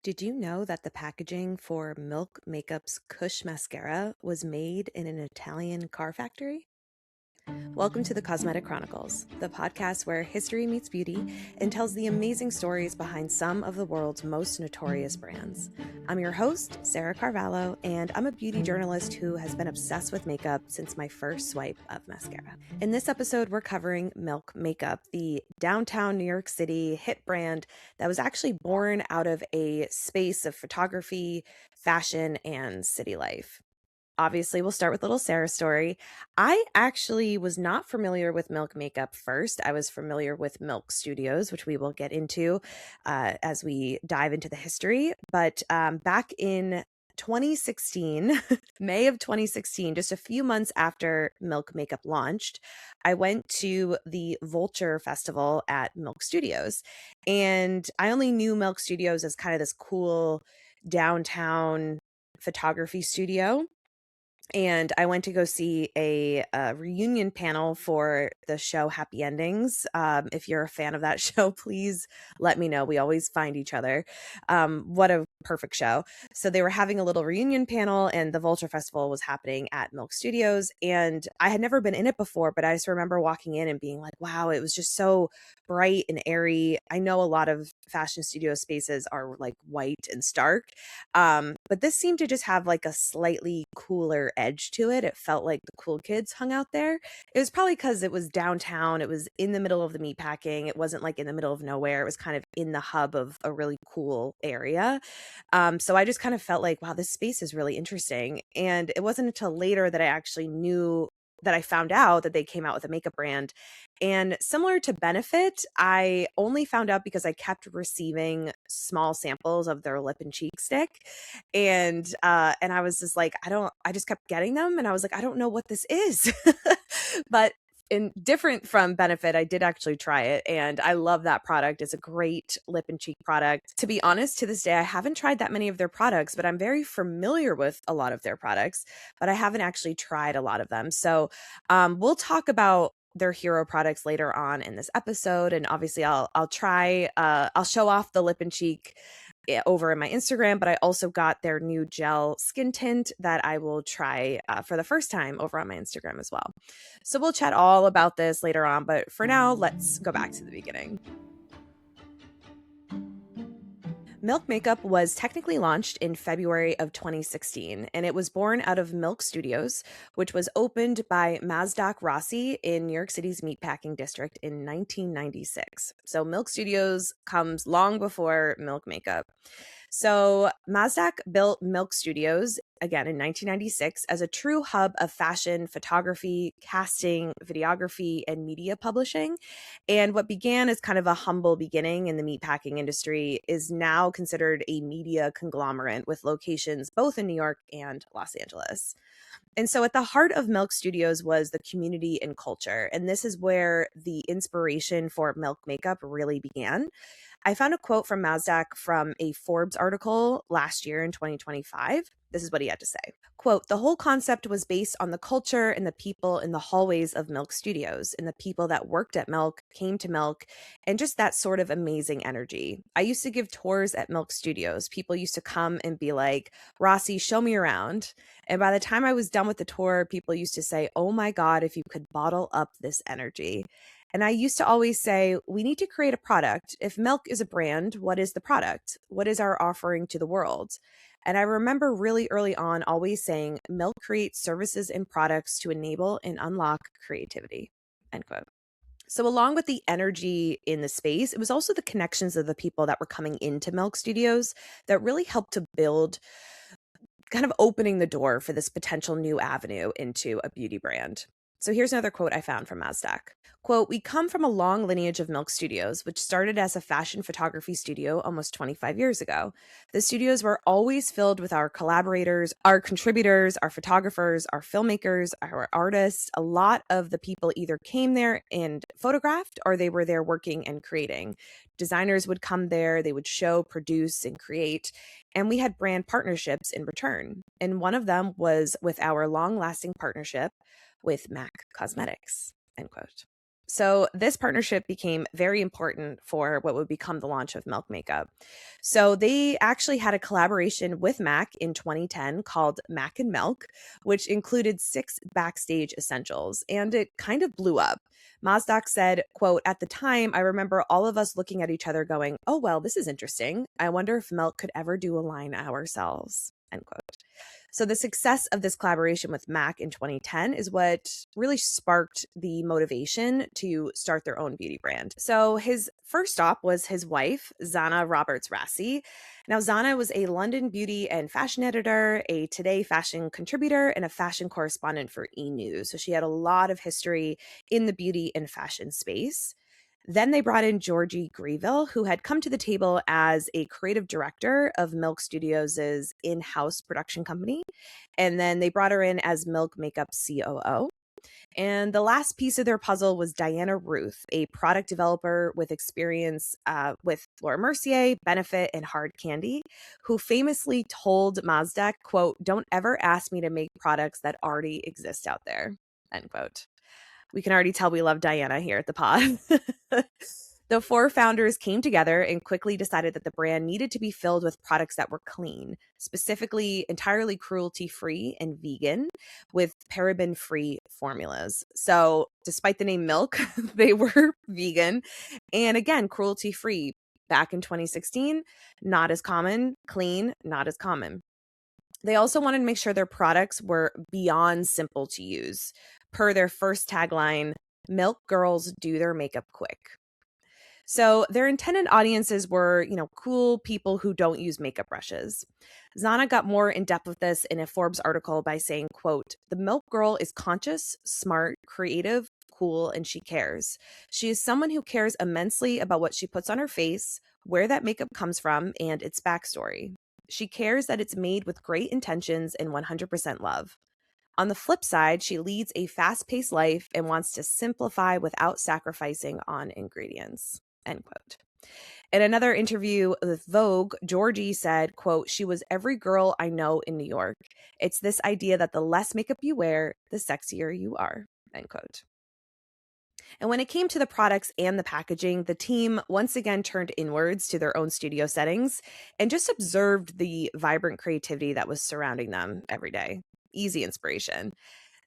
Did you know that the packaging for Milk Makeup's Kush mascara was made in an Italian car factory? Welcome to the Cosmetic Chronicles, the podcast where history meets beauty and tells the amazing stories behind some of the world's most notorious brands. I'm your host, Sarah Carvalho, and I'm a beauty journalist who has been obsessed with makeup since my first swipe of mascara. In this episode, we're covering Milk Makeup, the downtown New York City hit brand that was actually born out of a space of photography, fashion, and city life. Obviously, we'll start with little Sarah's story. I actually was not familiar with Milk Makeup first. I was familiar with Milk Studios, which we will get into as we dive into the history. But back in 2016, May of 2016, just a few months after Milk Makeup launched, I went to the Vulture Festival at Milk Studios. And I only knew Milk Studios as kind of this cool downtown photography studio, and I went to go see a reunion panel for the show Happy Endings. If you're a fan of that show, please let me know. We always find each other. What a perfect show. So they were having a little reunion panel, and the Vulture Festival was happening at Milk Studios. And I had never been in it before, but I just remember walking in and being like, wow, it was just so bright and airy. I know a lot of fashion studio spaces are like white and stark, but this seemed to just have like a slightly cooler edge to it. It felt like the cool kids hung out there. It was probably because it was downtown. It was in the middle of the meatpacking. It wasn't like in the middle of nowhere. It was kind of in the hub of a really cool area. So I just kind of felt like, wow, this space is really interesting. And it wasn't until later that I actually knew that I found out that they came out with a makeup brand. And similar to Benefit, I only found out because I kept receiving small samples of their lip and cheek stick. And I was just like, I just kept getting them. And I was like, I don't know what this is. But in different from Benefit, I did actually try it, and I love that product. It's a great lip and cheek product. To be honest, to this day, I haven't tried that many of their products, but I'm very familiar with a lot of their products, but I haven't actually tried a lot of them. So we'll talk about their hero products later on in this episode, and obviously I'll show off the lip and cheek over in my Instagram, but I also got their new gel skin tint that I will try for the first time over on my Instagram as well. So we'll chat all about this later on, but for now, let's go back to the beginning. Milk Makeup was technically launched in February of 2016, and it was born out of Milk Studios, which was opened by Mazdak Rossi in New York City's Meatpacking District in 1996. So Milk Studios comes long before Milk Makeup. So Mazdak built Milk Studios again in 1996 as a true hub of fashion, photography, casting, videography, and media publishing. And what began as kind of a humble beginning in the meatpacking industry is now considered a media conglomerate with locations both in New York and Los Angeles. And so at the heart of Milk Studios was the community and culture. And this is where the inspiration for Milk Makeup really began. I found a quote from Mazdak from a Forbes article last year in 2025. This is what he had to say. Quote, "The whole concept was based on the culture and the people in the hallways of Milk Studios and the people that worked at Milk, came to Milk, and just that sort of amazing energy. I used to give tours at Milk Studios. People used to come and be like, Rossi, show me around. And by the time I was done with the tour, people used to say, oh my God, if you could bottle up this energy. And I used to always say, we need to create a product. If Milk is a brand, what is the product? What is our offering to the world? And I remember really early on always saying, Milk creates services and products to enable and unlock creativity," end quote. So along with the energy in the space, it was also the connections of the people that were coming into Milk Studios that really helped to build, kind of opening the door for this potential new avenue into a beauty brand. So here's another quote I found from Mazdak. Quote, "We come from a long lineage of Milk Studios, which started as a fashion photography studio almost 25 years ago. The studios were always filled with our collaborators, our contributors, our photographers, our filmmakers, our artists. A lot of the people either came there and photographed or they were there working and creating. Designers would come there, they would show, produce, and create. And we had brand partnerships in return. And one of them was with our long-lasting partnership with MAC Cosmetics," end quote. So this partnership became very important for what would become the launch of Milk Makeup. So they actually had a collaboration with MAC in 2010 called Mac and Milk, which included 6 backstage essentials, and it kind of blew up. Mazdak said, quote, "At the time, I remember all of us looking at each other going, oh, well, this is interesting. I wonder if Milk could ever do a line ourselves," end quote. So the success of this collaboration with MAC in 2010 is what really sparked the motivation to start their own beauty brand. So his first stop was his wife, Zana Roberts Rassi. Now, Zana was a London beauty and fashion editor, a Today fashion contributor, and a fashion correspondent for E! News. So she had a lot of history in the beauty and fashion space. Then they brought in Georgie Greville, who had come to the table as a creative director of Milk Studios' in-house production company. And then they brought her in as Milk Makeup COO. And the last piece of their puzzle was Diana Ruth, a product developer with experience with Laura Mercier, Benefit, and Hard Candy, who famously told Mazdak, quote, "Don't ever ask me to make products that already exist out there," end quote. We can already tell we love Diana here at the pod. The 4 founders came together and quickly decided that the brand needed to be filled with products that were clean, specifically entirely cruelty-free and vegan, with paraben-free formulas. So despite the name Milk, they were vegan and, again, cruelty-free. Back in 2016, not as common. Clean, not as common. They also wanted to make sure their products were beyond simple to use. Per their first tagline, "Milk girls do their makeup quick." So their intended audiences were, cool people who don't use makeup brushes. Zana got more in depth with this in a Forbes article by saying, quote, "The Milk girl is conscious, smart, creative, cool, and she cares. She is someone who cares immensely about what she puts on her face, where that makeup comes from, and its backstory. She cares that it's made with great intentions and 100% love. On the flip side, she leads a fast-paced life and wants to simplify without sacrificing on ingredients," end quote. In another interview with Vogue, Georgie said, quote, "She was every girl I know in New York. It's this idea that the less makeup you wear, the sexier you are," end quote. And when it came to the products and the packaging, the team once again turned inwards to their own studio settings and just observed the vibrant creativity that was surrounding them every day. Easy inspiration.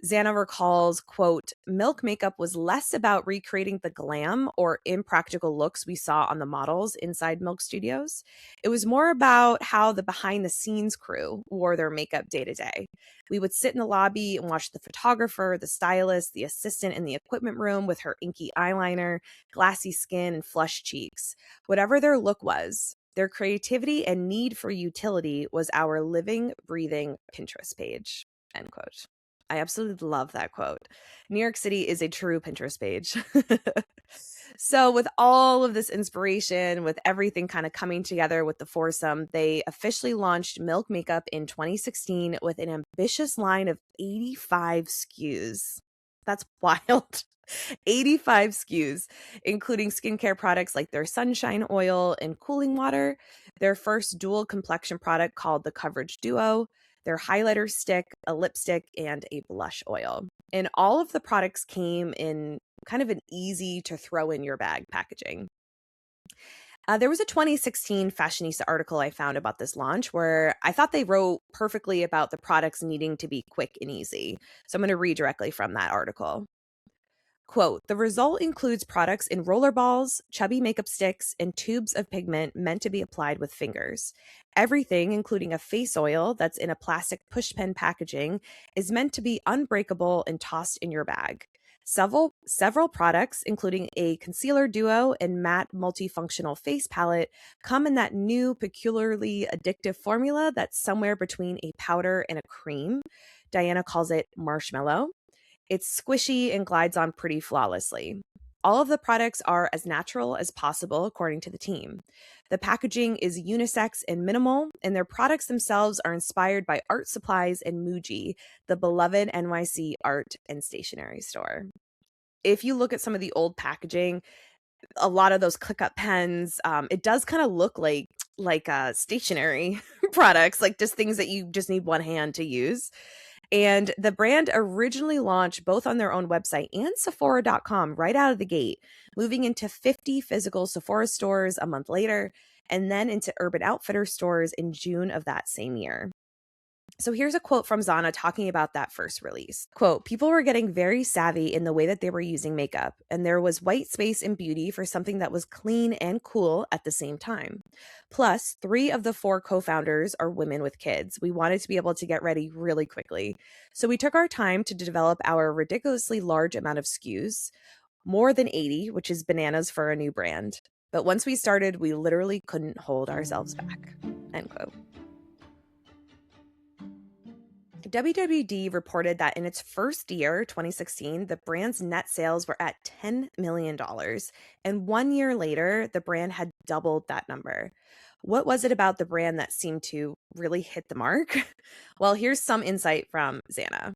Zana recalls, quote, "Milk makeup was less about recreating the glam or impractical looks we saw on the models inside Milk Studios. It was more about how the behind the scenes crew wore their makeup day to day. We would sit in the lobby and watch the photographer, the stylist, the assistant in the equipment room with her inky eyeliner, glassy skin, and flushed cheeks. Whatever their look was, their creativity and need for utility was our living, breathing Pinterest page," end quote. I absolutely love that quote. New York City is a true Pinterest page. So with all of this inspiration, with everything kind of coming together with the foursome, they officially launched Milk Makeup in 2016 with an ambitious line of 85 SKUs. That's wild. 85 SKUs, including skincare products like their sunshine oil and cooling water, their first dual complexion product called the Coverage Duo, their highlighter stick, a lipstick, and a blush oil. And all of the products came in kind of an easy to throw in your bag packaging. There was a 2016 Fashionista article I found about this launch where I thought they wrote perfectly about the products needing to be quick and easy. So I'm going to read directly from that article. Quote, "The result includes products in roller balls, chubby makeup sticks, and tubes of pigment meant to be applied with fingers. Everything, including a face oil that's in a plastic pushpin packaging, is meant to be unbreakable and tossed in your bag. Several products, including a concealer duo and matte multifunctional face palette, come in that new, peculiarly addictive formula that's somewhere between a powder and a cream. Diana calls it marshmallow. It's squishy and glides on pretty flawlessly. All of the products are as natural as possible, according to the team. The packaging is unisex and minimal, and their products themselves are inspired by art supplies and Muji, the beloved NYC art and stationery store." If you look at some of the old packaging, a lot of those click-up pens, it does kind of look like stationery products, like just things that you just need one hand to use. And the brand originally launched both on their own website and Sephora.com right out of the gate, moving into 50 physical Sephora stores a month later, and then into Urban Outfitters stores in June of that same year. So here's a quote from Zana talking about that first release. Quote, people were getting very savvy in the way that they were using makeup, and there was white space in beauty for something that was clean and cool at the same time. Plus, 3 of the 4 co-founders are women with kids. We wanted to be able to get ready really quickly. So we took our time to develop our ridiculously large amount of SKUs, more than 80, which is bananas for a new brand. But once we started, we literally couldn't hold ourselves back, end quote. WWD reported that in its first year, 2016, the brand's net sales were at $10 million. And 1 year later, the brand had doubled that number. What was it about the brand that seemed to really hit the mark? Well, here's some insight from Xana.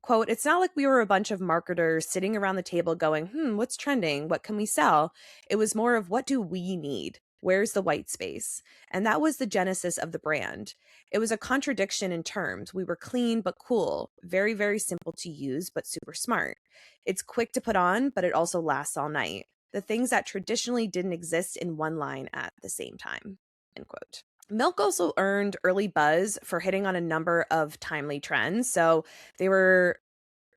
Quote, it's not like we were a bunch of marketers sitting around the table going, what's trending? What can we sell? It was more of what do we need? Where's the white space? And that was the genesis of the brand. It was a contradiction in terms. We were clean but cool, very, very simple to use, but super smart. It's quick to put on, but it also lasts all night. The things that traditionally didn't exist in one line at the same time, end quote. Milk also earned early buzz for hitting on a number of timely trends. So they were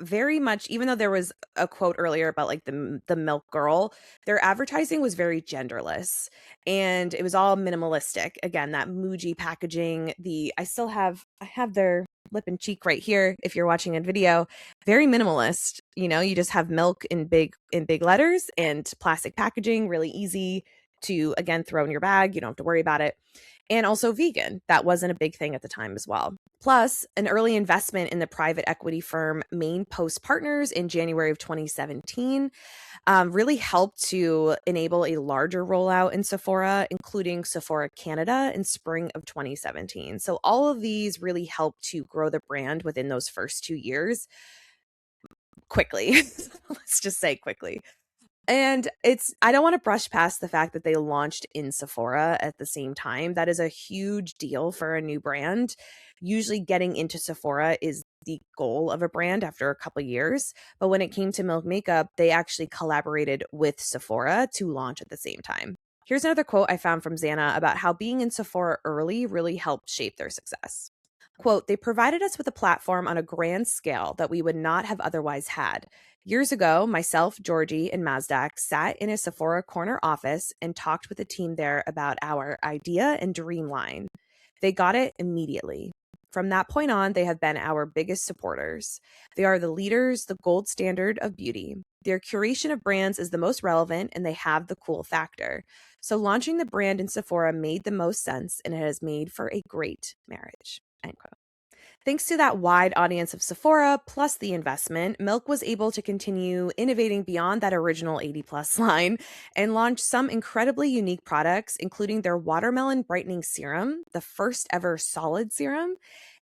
very much, even though there was a quote earlier about like the milk girl, their advertising was very genderless and it was all minimalistic. Again, that Muji packaging, I have their lip and cheek right here if you're watching a video, very minimalist. You just have milk in big letters and plastic packaging, really easy to, again, throw in your bag. You don't have to worry about it. And also vegan. That wasn't a big thing at the time as well. Plus, an early investment in the private equity firm Main Post Partners in January of 2017 really helped to enable a larger rollout in Sephora, including Sephora Canada in spring of 2017. So all of these really helped to grow the brand within those first 2 years quickly. Let's just say quickly. And I don't want to brush past the fact that they launched in Sephora at the same time. That is a huge deal for a new brand. Usually getting into Sephora is the goal of a brand after a couple years. But when it came to Milk Makeup, they actually collaborated with Sephora to launch at the same time. Here's another quote I found from Xana about how being in Sephora early really helped shape their success. Quote, they provided us with a platform on a grand scale that we would not have otherwise had. Years ago, myself, Georgie, and Mazdak sat in a Sephora corner office and talked with the team there about our idea and dream line. They got it immediately. From that point on, they have been our biggest supporters. They are the leaders, the gold standard of beauty. Their curation of brands is the most relevant, and they have the cool factor. So launching the brand in Sephora made the most sense, and it has made for a great marriage, end quote. Thanks to that wide audience of Sephora plus the investment, Milk was able to continue innovating beyond that original 80 plus line and launch some incredibly unique products, including their watermelon brightening serum, the first ever solid serum,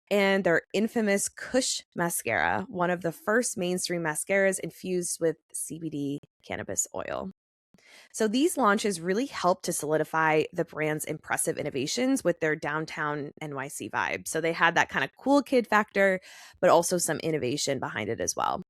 and their infamous Kush mascara, one of the first mainstream mascaras infused with CBD cannabis oil. So these launches really helped to solidify the brand's impressive innovations with their downtown NYC vibe. So they had that kind of cool kid factor, but also some innovation behind it as well.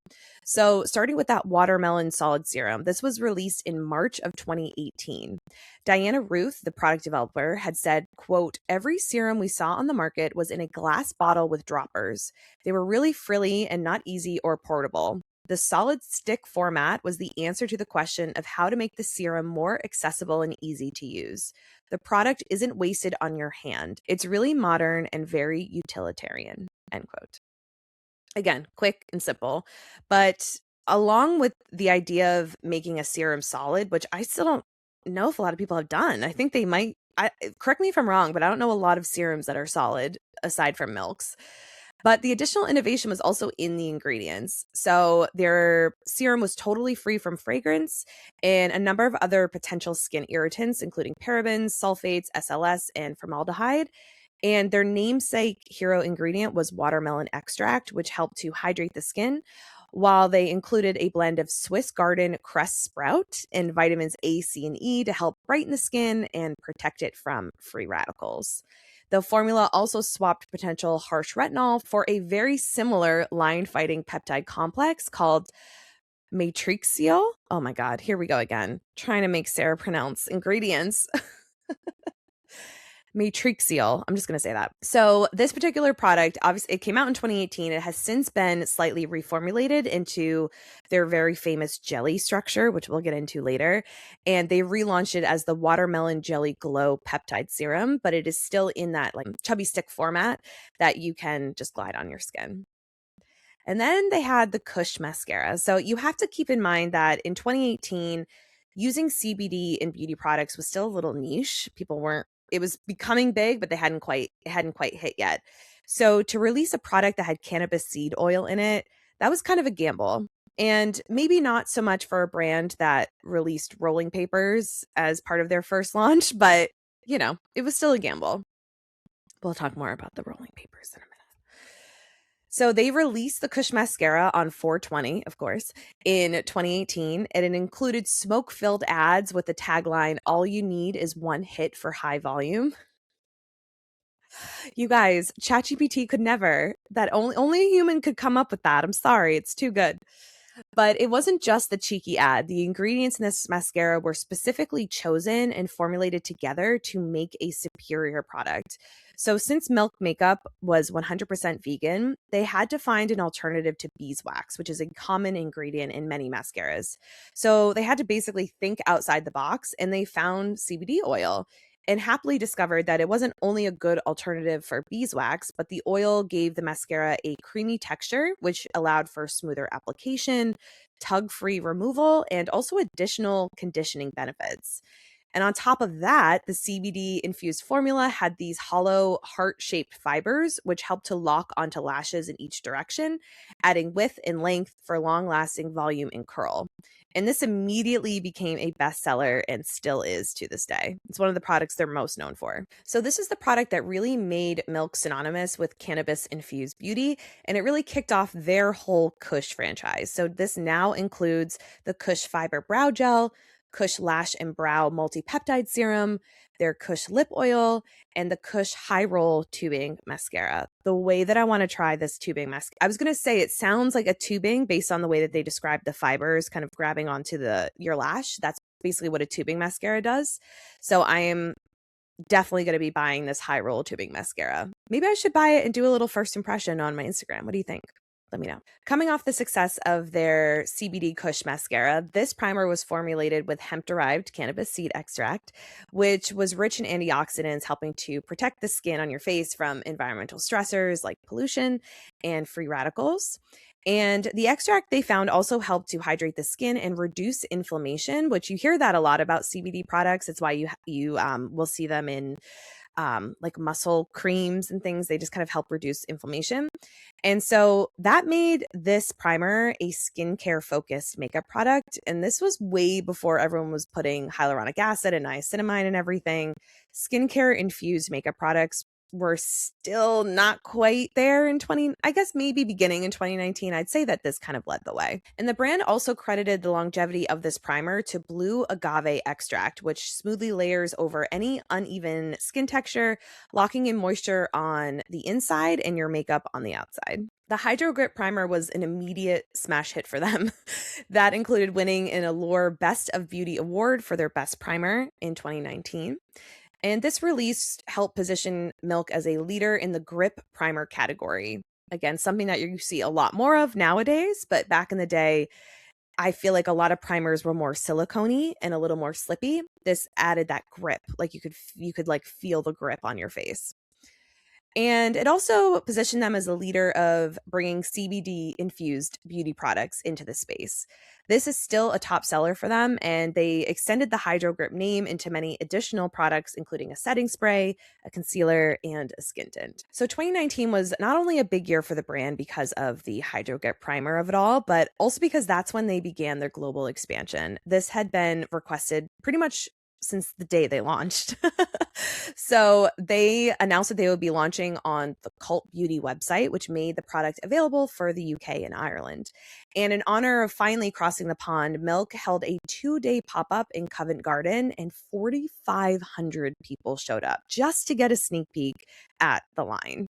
So starting with that watermelon solid serum, this was released in March of 2018. Diana Ruth, the product developer, had said, quote, every serum we saw on the market was in a glass bottle with droppers. They were really frilly and not easy or portable. The solid stick format was the answer to the question of how to make the serum more accessible and easy to use. The product isn't wasted on your hand. It's really modern and very utilitarian, end quote. Again, quick and simple. But along with the idea of making a serum solid, which I still don't know if a lot of people have done, I think they might, correct me if I'm wrong, but I don't know a lot of serums that are solid aside from Milk's. But the additional innovation was also in the ingredients. So their serum was totally free from fragrance and a number of other potential skin irritants, including parabens, sulfates, SLS, and formaldehyde. And their namesake hero ingredient was watermelon extract, which helped to hydrate the skin while they included a blend of Swiss garden cress sprout and vitamins A, C, and E to help brighten the skin and protect it from free radicals. The formula also swapped potential harsh retinol for a very similar line-fighting peptide complex called matrixyl. Oh my God, here we go again. Trying to make Sarah pronounce ingredients. Matrixyl. I'm just going to say that. So this particular product, obviously, it came out in 2018. It has since been slightly reformulated into their very famous jelly structure, which we'll get into later. And they relaunched it as the Watermelon Jelly Glow Peptide Serum, but it is still in that like chubby stick format that you can just glide on your skin. And then they had the Kush mascara. So you have to keep in mind that in 2018, using CBD in beauty products was still a little niche. People weren't, it was becoming big, but it hadn't quite hit yet. So to release a product that had cannabis seed oil in it, that was kind of a gamble. And maybe not so much for a brand that released rolling papers as part of their first launch, but you know, it was still a gamble. We'll talk more about the rolling papers in a minute. So they released the Kush mascara on 4/20, of course, in 2018, and it included smoke-filled ads with the tagline, "All you need is one hit for high volume." You guys, ChatGPT could never. That only a human could come up with that. I'm sorry, it's too good. But it wasn't just the cheeky ad. The ingredients in this mascara were specifically chosen and formulated together to make a superior product. So since Milk Makeup was 100% vegan, they had to find an alternative to beeswax, which is a common ingredient in many mascaras. So they had to basically think outside the box, and they found CBD oil and happily discovered that it wasn't only a good alternative for beeswax, but the oil gave the mascara a creamy texture, which allowed for smoother application, tug-free removal, and also additional conditioning benefits. And on top of that, the CBD infused formula had these hollow heart-shaped fibers, which helped to lock onto lashes in each direction, adding width and length for long-lasting volume and curl. And this immediately became a bestseller and still is to this day. It's one of the products they're most known for. So this is the product that really made Milk synonymous with cannabis-infused beauty, and it really kicked off their whole Kush franchise. So this now includes the Kush Fiber Brow Gel, Kush Lash and Brow Multi-Peptide Serum, their Kush Lip Oil, and the Kush High Roll Tubing Mascara. The way that I want to try this tubing mascara, I was going to say it sounds like a tubing based on the way that they describe the fibers kind of grabbing onto your lash. That's basically what a tubing mascara does. So I am definitely going to be buying this High Roll Tubing Mascara. Maybe I should buy it and do a little first impression on my Instagram. What do you think? Let me know. Coming off the success of their CBD Kush mascara, this primer was formulated with hemp-derived cannabis seed extract, which was rich in antioxidants, helping to protect the skin on your face from environmental stressors like pollution and free radicals. And the extract they found also helped to hydrate the skin and reduce inflammation, which you hear that a lot about CBD products. It's why you will see them in like muscle creams and things. They just kind of help reduce inflammation. And so that made this primer a skincare focused makeup product. And this was way before everyone was putting hyaluronic acid and niacinamide and everything. Skincare infused makeup products were still not quite there in I guess maybe beginning in 2019. I'd say that this kind of led the way. And the brand also credited the longevity of this primer to blue agave extract, which smoothly layers over any uneven skin texture, locking in moisture on the inside and your makeup on the outside. The Hydro Grip Primer was an immediate smash hit for them. That included winning an Allure Best of Beauty Award for their best primer in 2019. And this release helped position Milk as a leader in the grip primer category. Again, something that you see a lot more of nowadays, but back in the day, I feel like a lot of primers were more silicone-y and a little more slippy. This added that grip, like you could like feel the grip on your face. And it also positioned them as a leader of bringing CBD infused beauty products into the space. This is still a top seller for them, and they extended the Hydro Grip name into many additional products, including a setting spray, a concealer, and a skin tint. So 2019 was not only a big year for the brand because of the Hydro Grip primer of it all, but also because that's when they began their global expansion. This had been requested pretty much since the day they launched. So they announced that they would be launching on the Cult Beauty website, which made the product available for the UK and Ireland. And in honor of finally crossing the pond, Milk held a 2-day pop-up in Covent Garden, and 4,500 people showed up just to get a sneak peek at the line.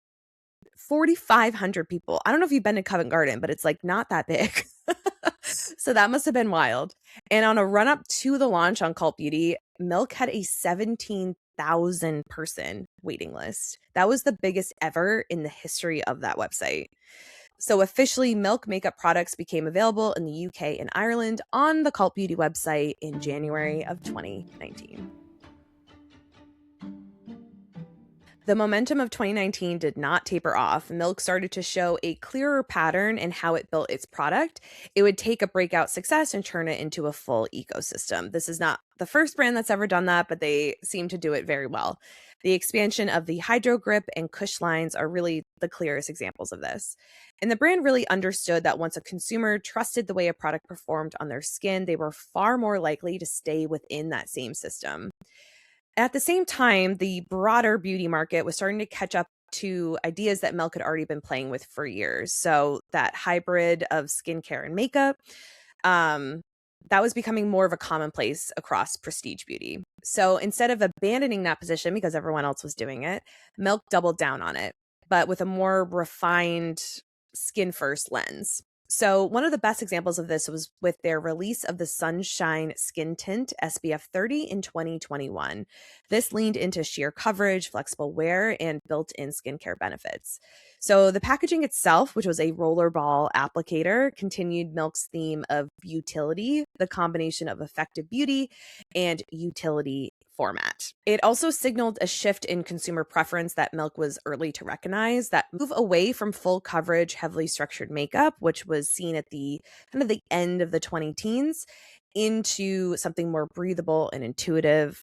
4,500 people. I don't know if you've been to Covent Garden, but it's like not that big. So that must have been wild. And on a run up to the launch on Cult Beauty, Milk had a 17,000 person waiting list. That was the biggest ever in the history of that website. So officially, Milk makeup products became available in the UK and Ireland on the Cult Beauty website in January of 2019. The momentum of 2019 did not taper off. Milk started to show a clearer pattern in how it built its product. It would take a breakout success and turn it into a full ecosystem. This is not the first brand that's ever done that, but they seem to do it very well. The expansion of the Hydro Grip and Kush lines are really the clearest examples of this. And the brand really understood that once a consumer trusted the way a product performed on their skin, they were far more likely to stay within that same system. At the same time, the broader beauty market was starting to catch up to ideas that Milk had already been playing with for years. So that hybrid of skincare and makeup, that was becoming more of a commonplace across prestige beauty. So instead of abandoning that position because everyone else was doing it, Milk doubled down on it, but with a more refined skin first lens. So one of the best examples of this was with their release of the Sunshine Skin Tint SPF 30 in 2021. This leaned into sheer coverage, flexible wear, and built-in skincare benefits. So the packaging itself, which was a rollerball applicator, continued Milk's theme of utility, the combination of effective beauty and utility format. It also signaled a shift in consumer preference that Milk was early to recognize, that move away from full coverage, heavily structured makeup, which was seen at the kind of the end of the 2010s, into something more breathable and intuitive,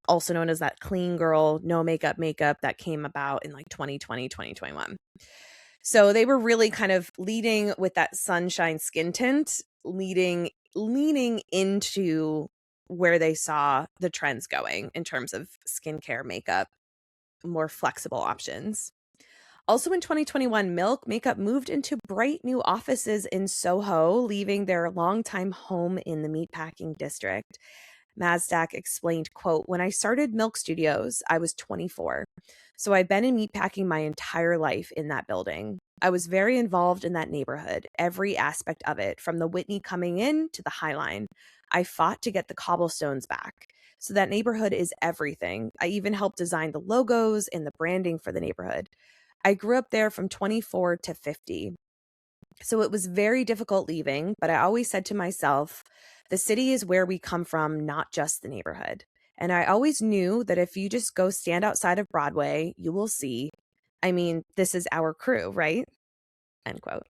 also known as that clean girl, no makeup that came about in like 2020, 2021. So they were really kind of leading with that Sunshine Skin Tint, leaning into where they saw the trends going in terms of skincare, makeup, more flexible options. Also in 2021, Milk Makeup moved into bright new offices in Soho, leaving their longtime home in the Meatpacking district. Mazdak explained, quote, "When I started Milk Studios, I was 24. So I've been in meatpacking my entire life in that building. I was very involved in that neighborhood, every aspect of it, from the Whitney coming in to the High Line. I fought to get the cobblestones back. So that neighborhood is everything. I even helped design the logos and the branding for the neighborhood. I grew up there from 24 to 50. So it was very difficult leaving, but I always said to myself, the city is where we come from, not just the neighborhood. And I always knew that if you just go stand outside of Broadway, you will see, I mean, this is our crew, right?" End quote.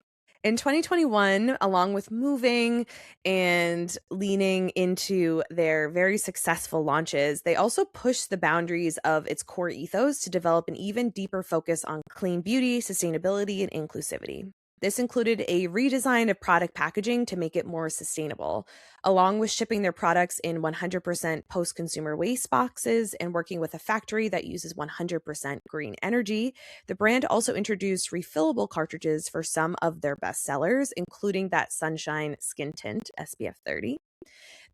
In 2021, along with moving and leaning into their very successful launches, they also pushed the boundaries of its core ethos to develop an even deeper focus on clean beauty, sustainability, and inclusivity. This included a redesign of product packaging to make it more sustainable, along with shipping their products in 100% post-consumer waste boxes and working with a factory that uses 100% green energy. The brand also introduced refillable cartridges for some of their best sellers, including that Sunshine Skin Tint SPF 30.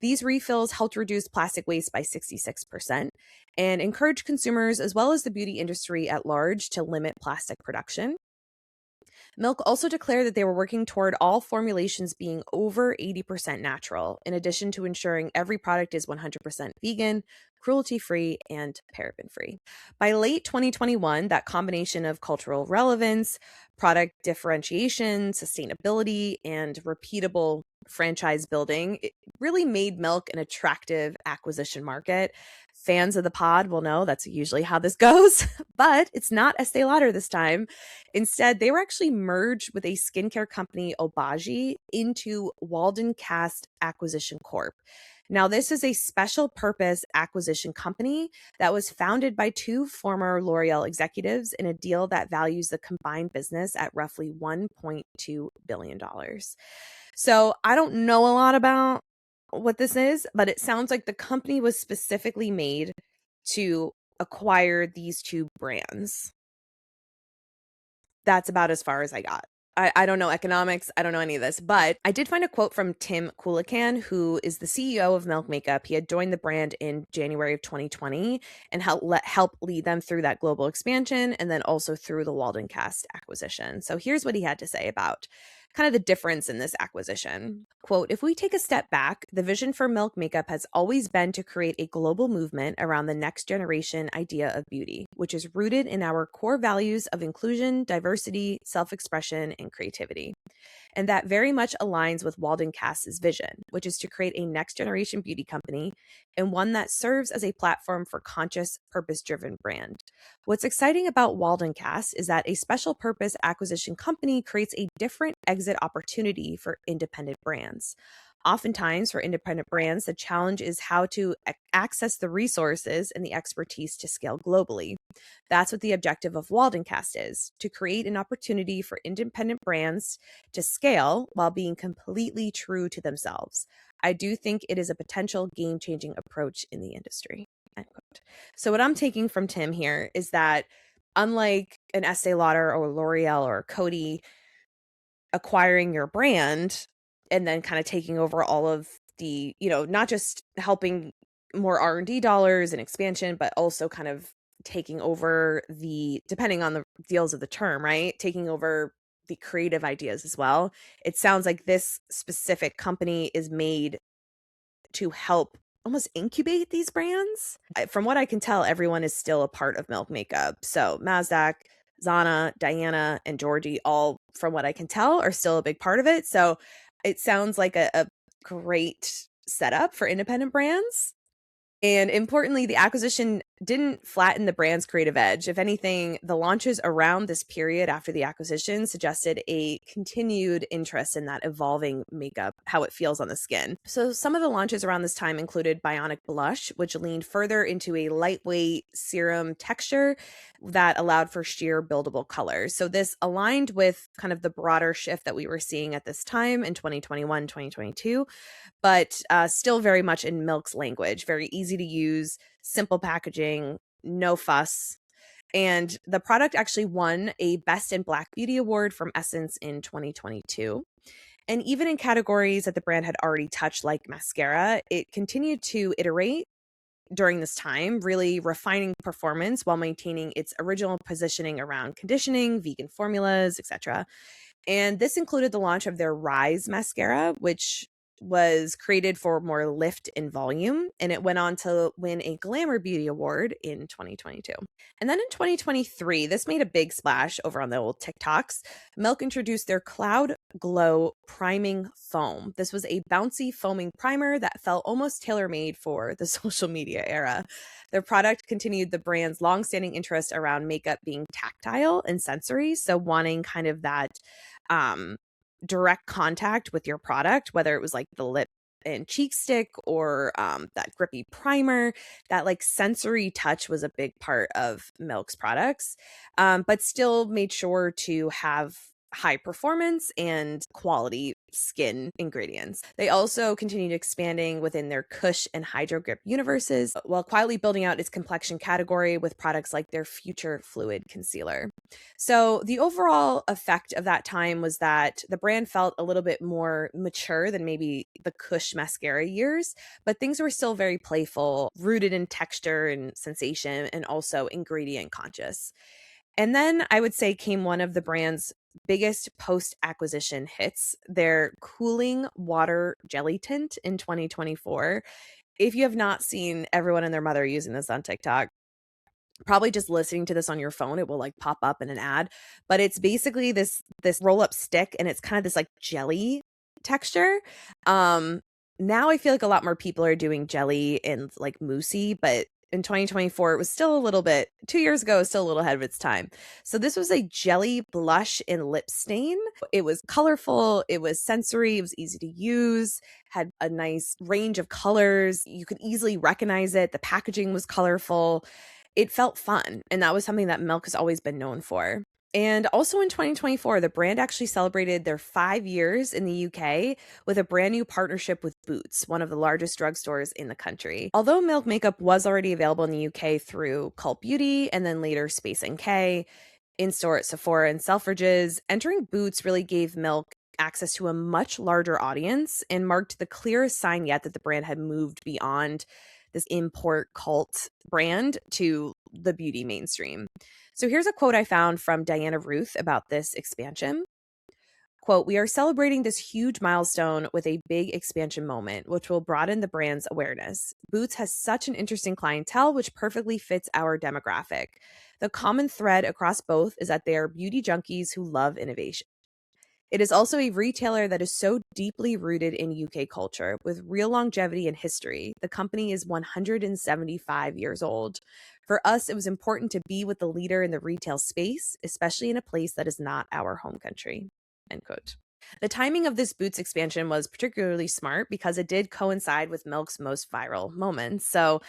These refills helped reduce plastic waste by 66% and encourage consumers as well as the beauty industry at large to limit plastic production. Milk also declared that they were working toward all formulations being over 80% natural, in addition to ensuring every product is 100% vegan, cruelty-free, and paraben-free. By late 2021, that combination of cultural relevance, product differentiation, sustainability, and repeatable franchise building, it really made Milk an attractive acquisition market. Fans of the pod will know that's usually how this goes, but it's not Estee Lauder this time. Instead, they were actually merged with a skincare company, Obagi, into Walden Cast Acquisition Corp. Now, this is a special purpose acquisition company that was founded by two former L'Oreal executives in a deal that values the combined business at roughly $1.2 billion. So I don't know a lot about what this is, but it sounds like the company was specifically made to acquire these two brands. That's about as far as I got. I don't know economics. I don't know any of this, but I did find a quote from Tim Coolican, who is the CEO of Milk Makeup. He had joined the brand in January of 2020 and help lead them through that global expansion and then also through the Waldencast acquisition. So here's what he had to say about kind of the difference in this acquisition. Quote, if we take a step back, the vision for Milk Makeup has always been to create a global movement around the next generation idea of beauty, which is rooted in our core values of inclusion, diversity, self-expression, and creativity. And that very much aligns with Waldencast's vision, which is to create a next generation beauty company and one that serves as a platform for conscious, purpose-driven brand. What's exciting about Waldencast is that a special purpose acquisition company creates a different exit opportunity for independent brands. Oftentimes, for independent brands, the challenge is how to access the resources and the expertise to scale globally. That's what the objective of Waldencast is, to create an opportunity for independent brands to scale while being completely true to themselves. I do think it is a potential game-changing approach in the industry. End quote. So what I'm taking from Tim here is that unlike an Estee Lauder or L'Oreal or Coty acquiring your brand and then kind of taking over all of the, not just helping more R&D dollars and expansion, but also kind of taking over depending on the deals of the term, right? Taking over the creative ideas as well. It sounds like this specific company is made to help almost incubate these brands. From what I can tell, everyone is still a part of Milk Makeup. So Mazdak, Zana, Diana, and Georgie, all from what I can tell, are still a big part of it. So it sounds like a great setup for independent brands. And importantly, the acquisition didn't flatten the brand's creative edge. If anything, the launches around this period after the acquisition suggested a continued interest in that evolving makeup, how it feels on the skin. So some of the launches around this time included Bionic Blush, which leaned further into a lightweight serum texture that allowed for sheer buildable colors. So this aligned with kind of the broader shift that we were seeing at this time in 2021, 2022. But still very much in Milk's language, very easy to use, simple packaging, no fuss. And the product actually won a Best in Black Beauty Award from Essence in 2022. And even in categories that the brand had already touched, like mascara, it continued to iterate during this time, really refining performance while maintaining its original positioning around conditioning, vegan formulas, etc. And this included the launch of their Rise mascara, which was created for more lift and volume, and it went on to win a Glamour Beauty Award in 2022. And then in 2023, this made a big splash over on the old TikToks. Milk introduced their Cloud Glow Priming Foam. This was a bouncy foaming primer that felt almost tailor-made for the social media era. Their product continued the brand's long-standing interest around makeup being tactile and sensory, so wanting kind of that direct contact with your product, whether it was like the lip and cheek stick or that grippy primer. That like sensory touch was a big part of Milk's products, but still made sure to have high performance and quality skin ingredients. They also continued expanding within their Kush and Hydro Grip universes while quietly building out its complexion category with products like their Future Fluid Concealer. So the overall effect of that time was that the brand felt a little bit more mature than maybe the Kush mascara years, but things were still very playful, rooted in texture and sensation, and also ingredient conscious. And then I would say came one of the brand's biggest post-acquisition hits, their Cooling Water Jelly Tint in 2024. If you have not seen everyone and their mother using this on TikTok, probably just listening to this on your phone, it will like pop up in an ad, but it's basically this roll-up stick, and it's kind of this like jelly texture. Now I feel like a lot more people are doing jelly and like moussey, but in 2024, it was still a little bit, 2 years ago, it was still a little ahead of its time. So this was a jelly blush and lip stain. It was colorful, it was sensory, it was easy to use, had a nice range of colors. You could easily recognize it. The packaging was colorful. It felt fun. And that was something that Milk has always been known for. And also in 2024, the brand actually celebrated their 5 years in the UK with a brand new partnership with Boots, one of the largest drugstores in the country. Although Milk makeup was already available in the UK through Cult Beauty and then later Space NK, in-store at Sephora and Selfridges, entering Boots really gave Milk access to a much larger audience and marked the clearest sign yet that the brand had moved beyond this import cult brand to the beauty mainstream. So here's a quote I found from Diana Ruth about this expansion. Quote, "We are celebrating this huge milestone with a big expansion moment, which will broaden the brand's awareness. Boots has such an interesting clientele, which perfectly fits our demographic. The common thread across both is that they are beauty junkies who love innovation. It is also a retailer that is so deeply rooted in UK culture with real longevity and history. The company is 175 years old. For us, it was important to be with the leader in the retail space, especially in a place that is not our home country." End quote. The timing of this Boots expansion was particularly smart because it did coincide with Milk's most viral moments. So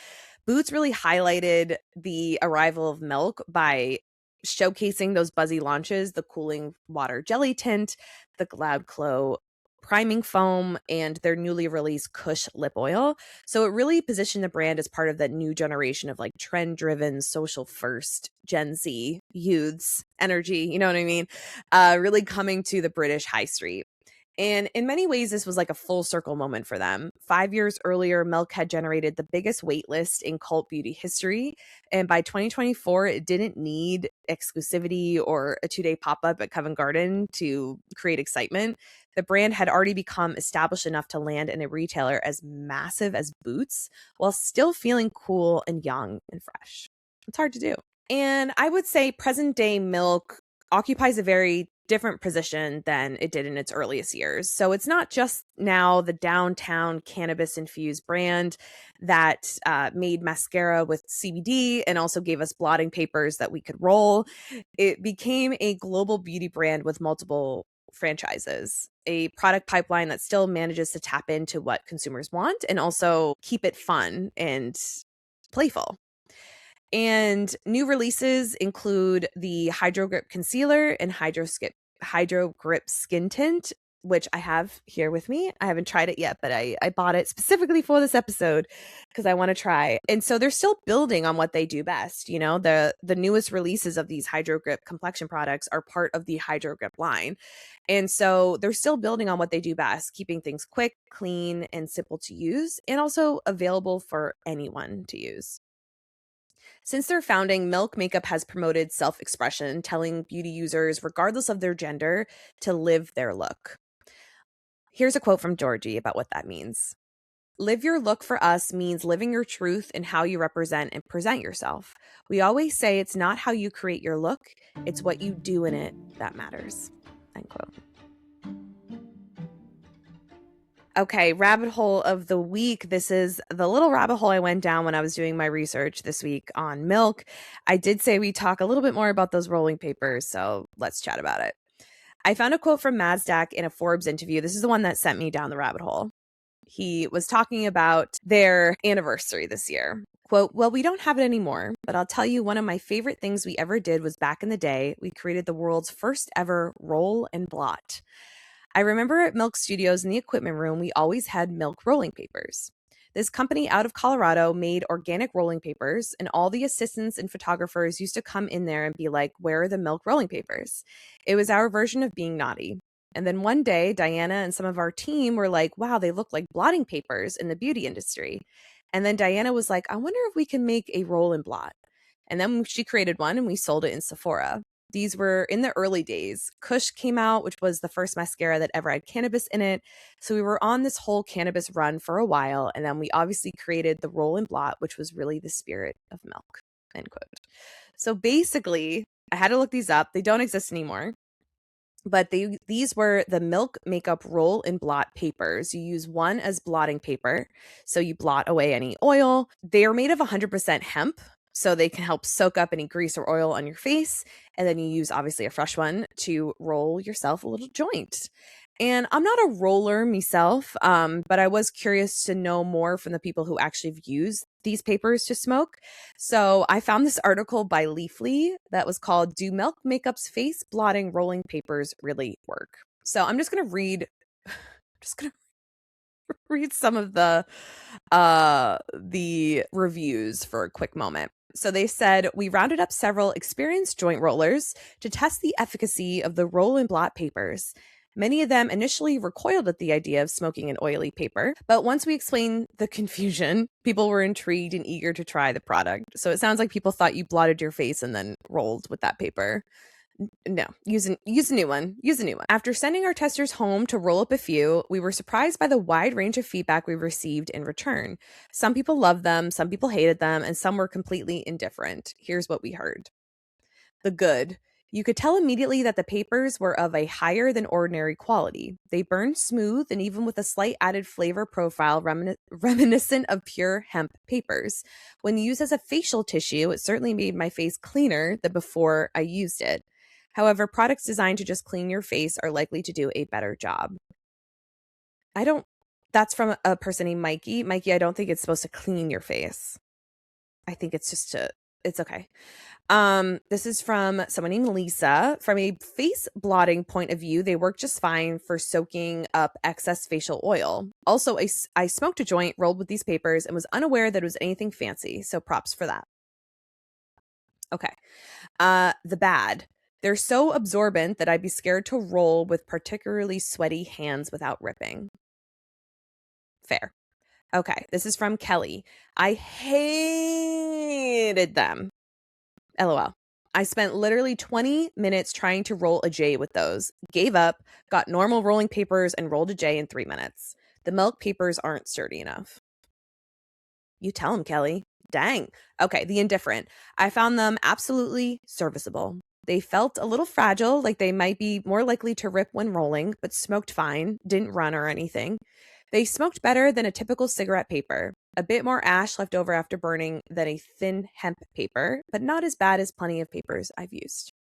Boots really highlighted the arrival of Milk by showcasing those buzzy launches, the cooling water jelly tint, the Cloud Glow priming foam, and their newly released Kush lip oil. So it really positioned the brand as part of that new generation of like trend-driven, social-first Gen Z youths energy, you know what I mean? Really coming to the British high street. And in many ways, this was like a full circle moment for them. 5 years earlier, Milk had generated the biggest wait list in cult beauty history. And by 2024, it didn't need exclusivity or a 2-day pop-up at Covent Garden to create excitement. The brand had already become established enough to land in a retailer as massive as Boots while still feeling cool and young and fresh. It's hard to do. And I would say present day Milk occupies a very different position than it did in its earliest years. So it's not just now the downtown cannabis-infused brand that made mascara with CBD and also gave us blotting papers that we could roll. It became a global beauty brand with multiple franchises, a product pipeline that still manages to tap into what consumers want and also keep it fun and playful. And new releases include the Hydro Grip Concealer and Hydro Grip Skin Tint, which I have here with me. I haven't tried it yet, but I bought it specifically for this episode because I want to try. And so they're still building on what they do best. You know, the newest releases of these Hydro Grip complexion products are part of the Hydro Grip line. And so they're still building on what they do best, keeping things quick, clean, and simple to use, and also available for anyone to use. Since their founding, Milk Makeup has promoted self-expression, telling beauty users, regardless of their gender, to live their look. Here's a quote from Georgie about what that means. "Live your look for us means living your truth in how you represent and present yourself. We always say it's not how you create your look, it's what you do in it that matters." End quote. Okay, rabbit hole of the week. This is the little rabbit hole I went down when I was doing my research this week on Milk. I did say we talk a little bit more about those rolling papers, so let's chat about it. I found a quote from Mazdak in a Forbes interview. This is the one that sent me down the rabbit hole. He was talking about their anniversary this year. Quote, "Well, we don't have it anymore, but I'll tell you one of my favorite things we ever did was back in the day, we created the world's first ever roll and blot. I remember at Milk Studios in the equipment room, we always had Milk rolling papers. This company out of Colorado made organic rolling papers, and all the assistants and photographers used to come in there and be like, 'Where are the Milk rolling papers?' It was our version of being naughty. And then one day, Diana and some of our team were like, 'Wow, they look like blotting papers in the beauty industry.' And then Diana was like, 'I wonder if we can make a roll and blot.' And then she created one and we sold it in Sephora. These were in the early days. Kush came out, which was the first mascara that ever had cannabis in it. So we were on this whole cannabis run for a while. And then we obviously created the roll and blot, which was really the spirit of Milk." End quote. So basically, I had to look these up. They don't exist anymore. But these were the Milk Makeup Roll and Blot papers. You use one as blotting paper, so you blot away any oil. They are made of 100% hemp, so they can help soak up any grease or oil on your face. And then you use, obviously, a fresh one to roll yourself a little joint. And I'm not a roller myself, but I was curious to know more from the people who actually have used these papers to smoke. So I found this article by Leafly that was called "Do Milk Makeup's Face Blotting Rolling Papers Really Work?" So I'm just gonna read just gonna read some of the reviews for a quick moment. So they said, "We rounded up several experienced joint rollers to test the efficacy of the roll and blot papers. Many of them initially recoiled at the idea of smoking an oily paper, but once we explained the confusion, people were intrigued and eager to try the product." So it sounds like people thought you blotted your face and then rolled with that paper. No, use a new one. Use a new one. After sending our testers home to roll up a few, we were surprised by the wide range of feedback we received in return. Some people loved them, some people hated them, and some were completely indifferent. Here's what we heard. The good. You could tell immediately that the papers were of a higher than ordinary quality. They burned smooth and even with a slight added flavor profile reminiscent of pure hemp papers. When used as a facial tissue, it certainly made my face cleaner than before I used it. However, products designed to just clean your face are likely to do a better job. That's from a person named Mikey. Mikey, I don't think it's supposed to clean your face. I think it's it's okay. This is from someone named Lisa. From a face blotting point of view, they work just fine for soaking up excess facial oil. Also, I smoked a joint rolled with these papers and was unaware that it was anything fancy, so props for that. Okay. The bad. They're so absorbent that I'd be scared to roll with particularly sweaty hands without ripping. Fair. Okay, this is from Kelly. I hated them. LOL. I spent literally 20 minutes trying to roll a J with those, gave up, got normal rolling papers, and rolled a J in 3 minutes. The milk papers aren't sturdy enough. You tell him, Kelly. Dang. Okay, the indifferent. I found them absolutely serviceable. They felt a little fragile, like they might be more likely to rip when rolling, but smoked fine, didn't run or anything. They smoked better than a typical cigarette paper. A bit more ash left over after burning than a thin hemp paper, but not as bad as plenty of papers I've used.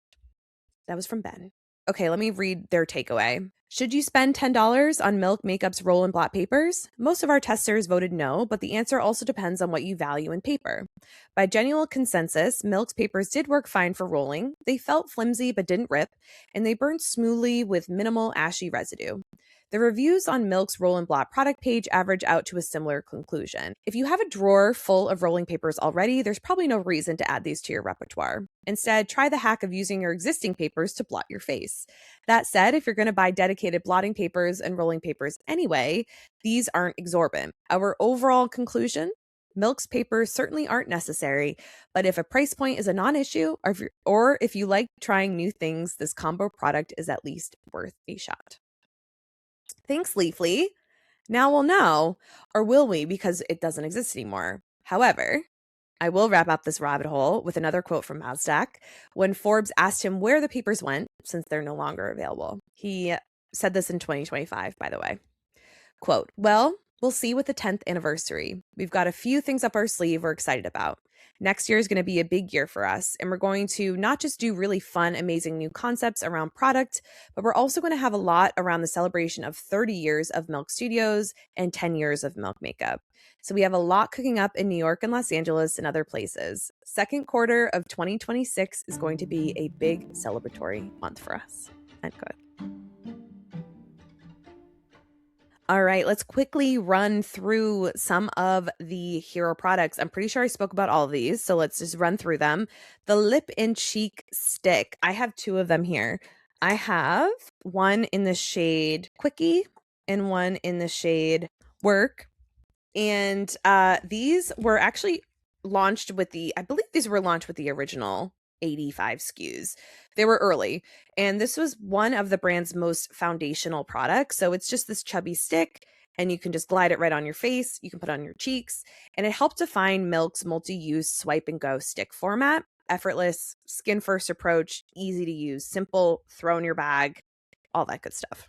That was from Ben. Okay, let me read their takeaway. Should you spend $10 on Milk Makeup's roll and blot papers? Most of our testers voted no, but the answer also depends on what you value in paper. By general consensus, Milk's papers did work fine for rolling. They felt flimsy but didn't rip, and they burned smoothly with minimal ashy residue. The reviews on Milk's roll and blot product page average out to a similar conclusion. If you have a drawer full of rolling papers already, there's probably no reason to add these to your repertoire. Instead, try the hack of using your existing papers to blot your face. That said, if you're going to buy dedicated blotting papers and rolling papers anyway, these aren't exorbitant. Our overall conclusion? Milk's papers certainly aren't necessary, but if a price point is a non-issue, or if you like trying new things, this combo product is at least worth a shot. Thanks, Leafly. Now we'll know, or will we, because it doesn't exist anymore. However, I will wrap up this rabbit hole with another quote from Mazdak. When Forbes asked him where the papers went, since they're no longer available, he said this in 2025, by the way. Quote, "Well, we'll see with the 10th anniversary. We've got a few things up our sleeve we're excited about. Next year is going to be a big year for us, and we're going to not just do really fun, amazing new concepts around product, but we're also going to have a lot around the celebration of 30 years of Milk Studios and 10 years of Milk Makeup. So we have a lot cooking up in New York and Los Angeles and other places. Second quarter of 2026 is going to be a big celebratory month for us." End quote. All right, let's quickly run through some of the hero products. I'm pretty sure I spoke about all of these, so let's just run through them. The lip and cheek stick. I have 2 of them here. I have one in the shade Quickie and one in the shade Work. And these were actually launched with I believe these were launched with the original 85 SKUs. They were early, and this was one of the brand's most foundational products. So it's just this chubby stick, and you can just glide it right on your face. You can put it on your cheeks, and it helped define Milk's multi-use swipe and go stick format. Effortless, skin first approach, easy to use, simple, throw in your bag, all that good stuff.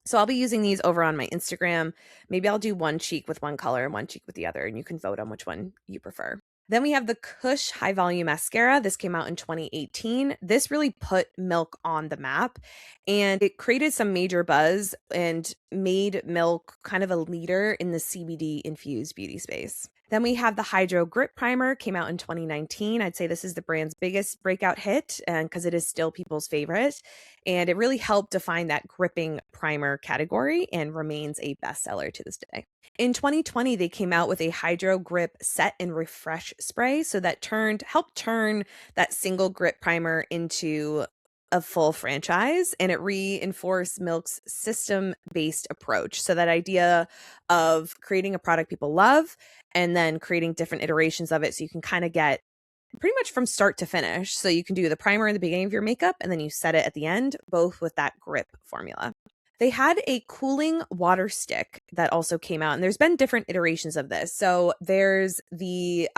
So I'll be using these over on my Instagram. Maybe I'll do one cheek with one color and one cheek with the other, and you can vote on which one you prefer. Then we have the Kush High Volume Mascara. This came out in 2018. This really put Milk on the map, and it created some major buzz and made Milk kind of a leader in the CBD infused beauty space. Then we have the Hydro Grip Primer, came out in 2019. I'd say this is the brand's biggest breakout hit, and because it is still people's favorite, and it really helped define that gripping primer category and remains a bestseller to this day. In 2020, they came out with a Hydro Grip Set and Refresh spray, so that helped turn that single grip primer into a full franchise, and it reinforced Milk's system-based approach. So that idea of creating a product people love and then creating different iterations of it, so you can kind of get pretty much from start to finish. So you can do the primer in the beginning of your makeup and then you set it at the end, both with that grip formula. They had a cooling water stick that also came out, and there's been different iterations of this. So there's a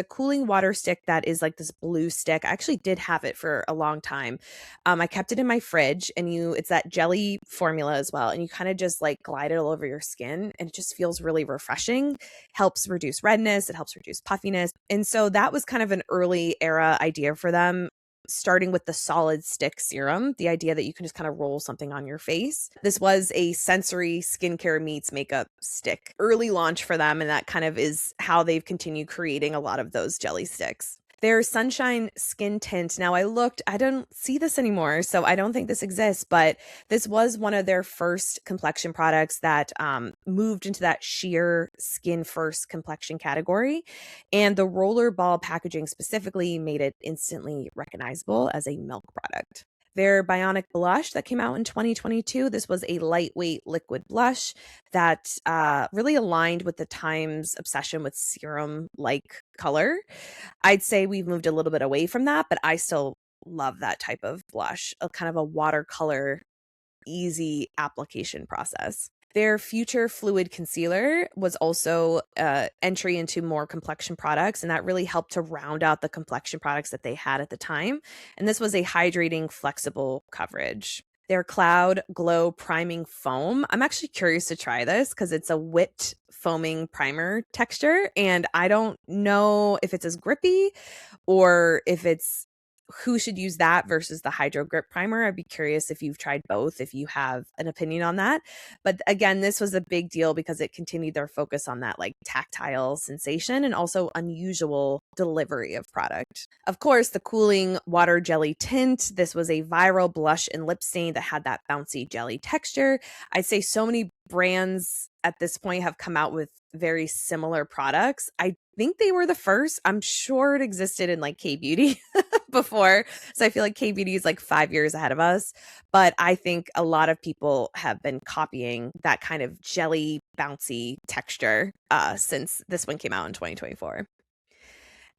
cooling water stick that is like this blue stick. I actually did have it for a long time. I kept it in my fridge, and it's that jelly formula as well, and you kind of just like glide it all over your skin, and it just feels really refreshing. Helps reduce redness, it helps reduce puffiness, and so that was kind of an early era idea for them, starting with the solid stick serum, the idea that you can just kind of roll something on your face. This was a sensory skincare meets makeup stick. Early launch for them, and that kind of is how they've continued creating a lot of those jelly sticks. Their Sunshine Skin Tint. Now, I don't see this anymore, so I don't think this exists, but this was one of their first complexion products that moved into that sheer skin first complexion category. And the roller ball packaging specifically made it instantly recognizable as a Milk product. Their Bionic Blush that came out in 2022. This was a lightweight liquid blush that really aligned with the time's obsession with serum-like color. I'd say we've moved a little bit away from that, but I still love that type of blush, a kind of a watercolor, easy application process. Their Future Fluid Concealer was also entry into more complexion products, and that really helped to round out the complexion products that they had at the time. And this was a hydrating, flexible coverage. Their Cloud Glow Priming Foam. I'm actually curious to try this because it's a whipped foaming primer texture, and I don't know if it's as grippy or if it's who should use that versus the Hydro Grip Primer. I'd be curious if you've tried both, if you have an opinion on that. But again, this was a big deal because it continued their focus on that like tactile sensation and also unusual delivery of product. Of course, the Cooling Water Jelly Tint. This was a viral blush and lip stain that had that bouncy jelly texture. I'd say so many brands at this point have come out with very similar products. I think they were the first. I'm sure it existed in like K-Beauty before. So I feel like K-Beauty is like 5 years ahead of us. But I think a lot of people have been copying that kind of jelly bouncy texture since this one came out in 2024.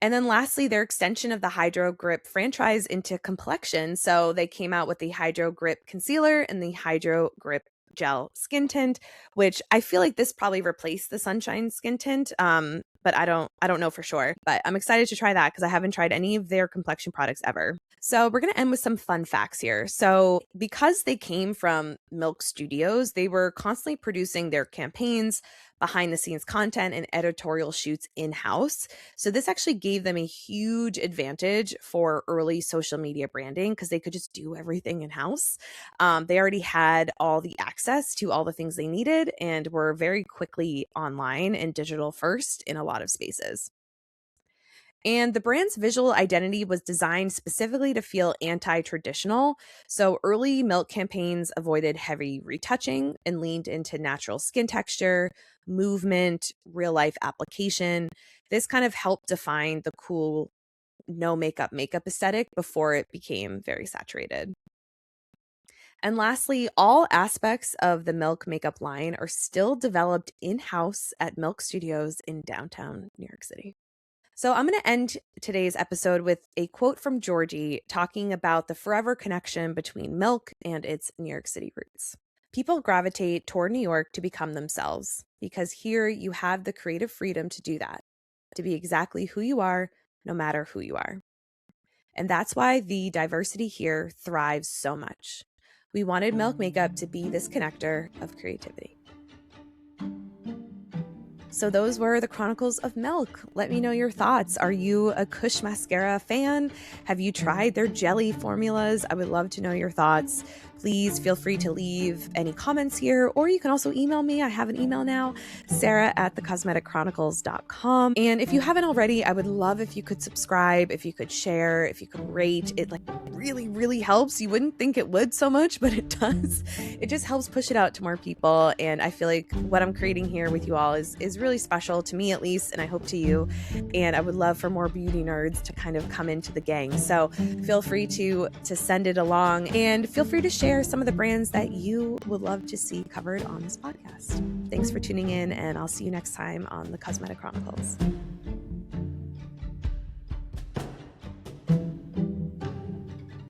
And then lastly, their extension of the Hydro Grip franchise into complexion. So they came out with the Hydro Grip Concealer and the Hydro Grip Gel Skin Tint, which I feel like this probably replaced the Sunshine Skin Tint. But I don't know for sure. But I'm excited to try that because I haven't tried any of their complexion products ever. So we're going to end with some fun facts here. So because they came from Milk Studios, they were constantly producing their campaigns, behind the scenes content, and editorial shoots in-house. So this actually gave them a huge advantage for early social media branding because they could just do everything in-house. They already had all the access to all the things they needed and were very quickly online and digital first in a lot of spaces. And the brand's visual identity was designed specifically to feel anti-traditional. So early Milk campaigns avoided heavy retouching and leaned into natural skin texture, movement, real life application. This kind of helped define the cool no makeup aesthetic before it became very saturated. And lastly, all aspects of the Milk makeup line are still developed in-house at Milk Studios in downtown New York City. So I'm going to end today's episode with a quote from Georgie talking about the forever connection between Milk and its New York City roots. People gravitate toward New York to become themselves because here you have the creative freedom to do that, to be exactly who you are, no matter who you are. And that's why the diversity here thrives so much. We wanted Milk Makeup to be this connector of creativity. So those were the Chronicles of Milk. Let me know your thoughts. Are you a Kush Mascara fan? Have you tried their jelly formulas? I would love to know your thoughts. Please feel free to leave any comments here, or you can also email me. I have an email now, sarah@thecosmeticchronicles.com. And if you haven't already, I would love if you could subscribe, if you could share, if you could rate. It really, really helps. You wouldn't think it would so much, but it does. It just helps push it out to more people. And I feel like what I'm creating here with you all is really special to me, at least, and I hope to you. And I would love for more beauty nerds to kind of come into the gang. So feel free to send it along, and feel free to share some of the brands that you would love to see covered on this podcast. Thanks for tuning in, and I'll see you next time on the Cosmetic Chronicles.